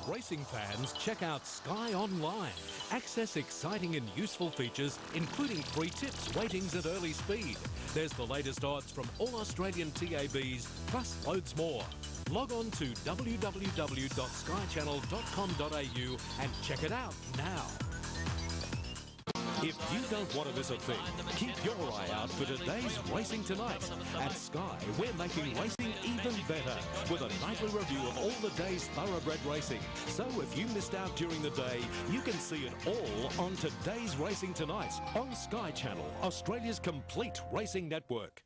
Racing fans, check out Sky Online. Access exciting and useful features, including free tips, weightings and early speed. There's the latest odds from all Australian TABs, plus loads more. Log on to www.skychannel.com.au and check it out now. If you don't want to miss a thing, keep your eye out for today's Racing Tonight. At Sky, we're making racing even better with a nightly review of all the day's thoroughbred racing. So if you missed out during the day, you can see it all on today's Racing Tonight on Sky Channel, Australia's complete racing network.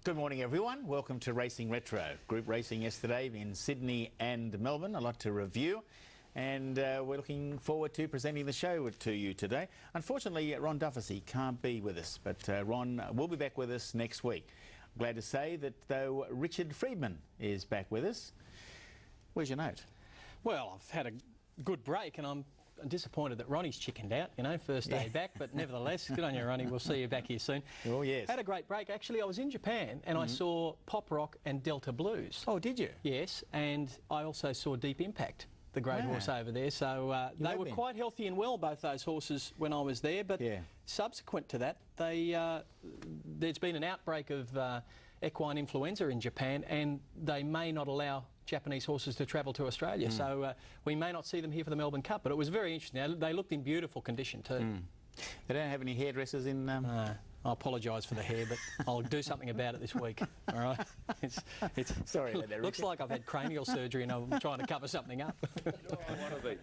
Good morning everyone, welcome to Racing Retro. Group racing yesterday in Sydney and Melbourne, a lot to review, and we're looking forward to presenting the show to you today. Unfortunately, Ron Dufficy can't be with us, but Ron will be back with us next week. I'm glad to say that though Richard Friedman is back with us. Where's your note? Well, I've had a good break and I'm disappointed that Ronnie's chickened out, you know, first day back, but nevertheless, good on you, Ronnie. We'll see you back here soon. Oh, yes. Had a great break. Actually, I was in Japan and I saw Pop Rock and Delta Blues. Oh, did you? Yes, and I also saw Deep Impact, the great horse over there. So they were quite healthy and well, both those horses, when I was there, but subsequent to that, there's been an outbreak of equine influenza in Japan, and they may not allow Japanese horses to travel to Australia, so we may not see them here for the Melbourne Cup, but it was very interesting. They looked in beautiful condition too. They don't have any hairdressers in... I apologise for the hair, but I'll do something about it this week, all right? Sorry about that, looks like I've had cranial surgery and I'm trying to cover something up.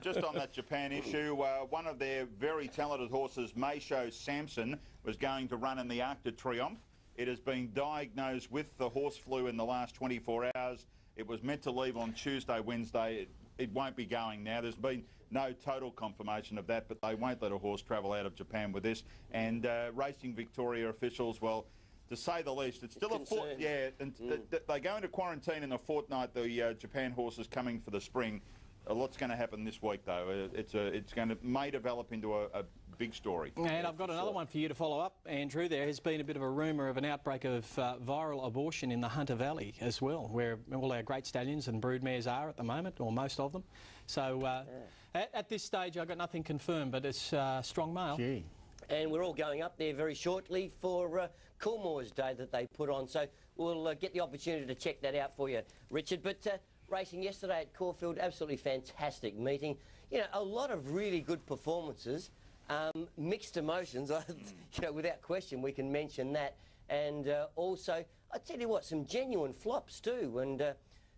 Just on that Japan issue, one of their very talented horses, Mayshow Samson, was going to run in the Arc de Triomphe. It has been diagnosed with the horse flu in the last 24 hours. It was meant to leave on Tuesday, Wednesday. It won't be going now. There's been no total confirmation of that, but they won't let a horse travel out of Japan with this. And Racing Victoria officials, well, to say the least, it's still a fortnight. Yeah, and they go into quarantine in a fortnight. The Japan horses coming for the spring. A lot's going to happen this week, though. It's going to may develop into a big story. And I've got another one for you to follow up, Andrew. There has been a bit of a rumour of an outbreak of viral abortion in the Hunter Valley as well, where all our great stallions and broodmares are at the moment, or most of them. So at this stage, I've got nothing confirmed, but it's strong mail. Gee. And we're all going up there very shortly for Coolmore's Day that they put on. So we'll get the opportunity to check that out for you, Richard. But racing yesterday at Caulfield, absolutely fantastic meeting. You know, a lot of really good performances. Mixed emotions, you know, without question, we can mention that. And also, I tell you what, some genuine flops too, and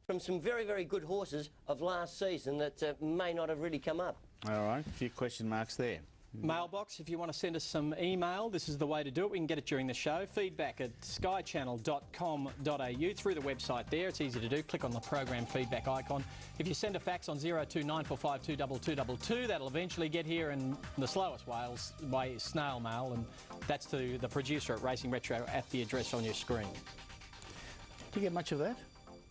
from some very, very good horses of last season that may not have really come up. All right, a few question marks there. Mailbox, if you want to send us some email, this is the way to do it. We can get it during the show. Feedback at skychannel.com.au through the website there. It's easy to do. Click on the program feedback icon. If you send a fax on 0294522222, that'll eventually get here in the slowest way is snail mail, and that's to the producer at Racing Retro at the address on your screen. Do you get much of that?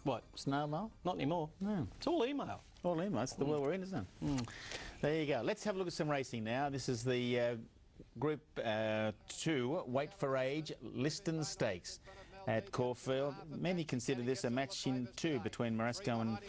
What? Snail mail? Not anymore. No. It's all email. All email. That's the world we're in, isn't it? There you go. Let's have a look at some racing now. This is the Group 2 Weight for Age Liston Stakes at Caulfield. Many consider this a match in two between Marasco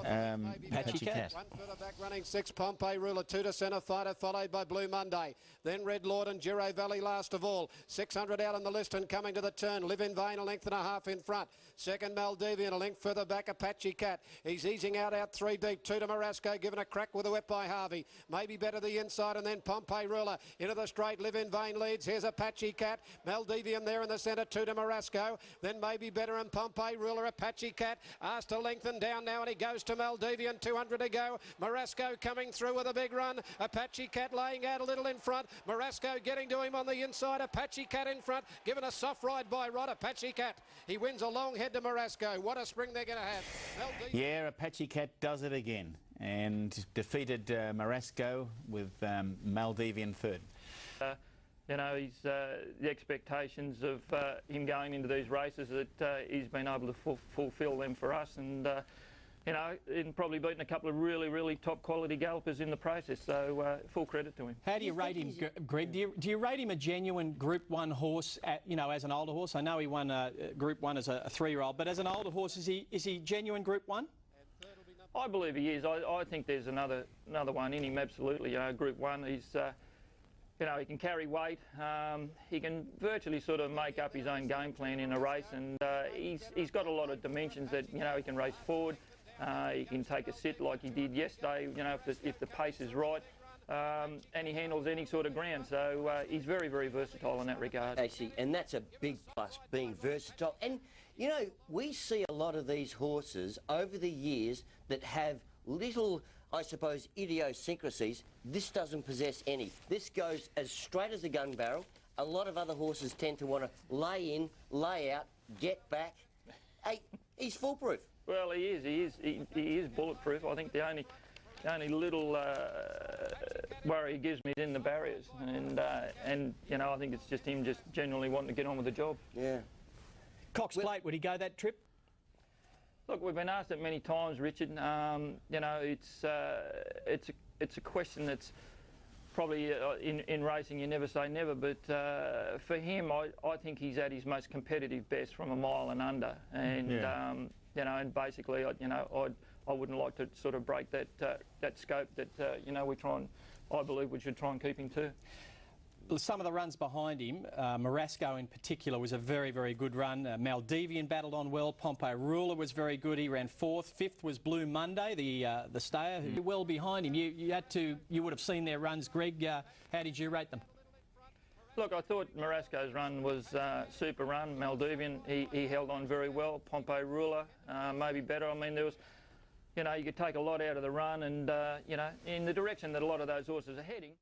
and Patchy Cat. One further back running 6, Pompey Ruler, 2 to centre, Fighter, followed by Blue Monday. Then Red Lord and Giro Valley last of all. 600 out on the list and coming to the turn. Live in Vain, a length and a half in front. Second, Maldivian, a length further back, Apache Cat. He's easing out 3 deep. 2 to Marasco, given a crack with a whip by Harvey. Maybe better the inside, and then Pompey Ruler into the straight. Live in Vain leads. Here's Apache Cat. Maldivian there in the centre. 2 to Marasco. Then maybe better, and Pompey Ruler. Apache Cat asked to lengthen down now, and he goes to Maldivian. 200 to go. Marasco coming through with a big run. Apache Cat laying out a little in front. Marasco getting to him on the inside. Apache Cat in front, given a soft ride by Rod. Apache Cat, he wins a long head to Marasco. What a spring they're going to have. Yeah, Apache Cat does it again and defeated Marasco with Maldivian third. You know, the expectations of him going into these races, that he's been able to fulfil them for us, and you know, and probably beaten a couple of really top quality gallopers in the process, so full credit to him. How do you rate him, Greg? Do you rate him a genuine Group 1 horse, you know, as an older horse? I know he won Group 1 as a 3-year-old, but as an older horse, is he genuine Group 1? I believe he is. I think there's another one in him, absolutely. Group 1, he's, you know, he can carry weight. He can virtually sort of make up his own game plan in a race, and he's got a lot of dimensions that, you know, he can race forward. He can take a sit like he did yesterday, you know, if the pace is right, and he handles any sort of ground. So he's very versatile in that regard. Actually, and that's a big plus, being versatile. And, you know, we see a lot of these horses over the years that have little, I suppose, idiosyncrasies. This doesn't possess any. This goes as straight as a gun barrel. A lot of other horses tend to want to lay in, lay out, get back. Hey, he's foolproof. Well, he is bulletproof. I think the only little worry he gives me is in the barriers, and you know, I think it's just him just genuinely wanting to get on with the job. Yeah. Cox Plate, would he go that trip? Look, we've been asked it many times, Richard. You know, it's a question that's probably in racing you never say never, but for him, I think he's at his most competitive best from a mile and under, and you know, and basically, you know, I wouldn't like to sort of break that scope that you know, I believe we should try and keep him to. Some of the runs behind him, Marasco in particular was a very good run. Maldivian battled on well. Pompey Ruler was very good. He ran 4th. 5th was Blue Monday, the stayer, who well behind him. You would have seen their runs, Greg. How did you rate them? Look, I thought Marasco's run was super run. Maldivian, he held on very well. Pompey Ruler, maybe better. I mean, there was, you know, you could take a lot out of the run, and you know, in the direction that a lot of those horses are heading.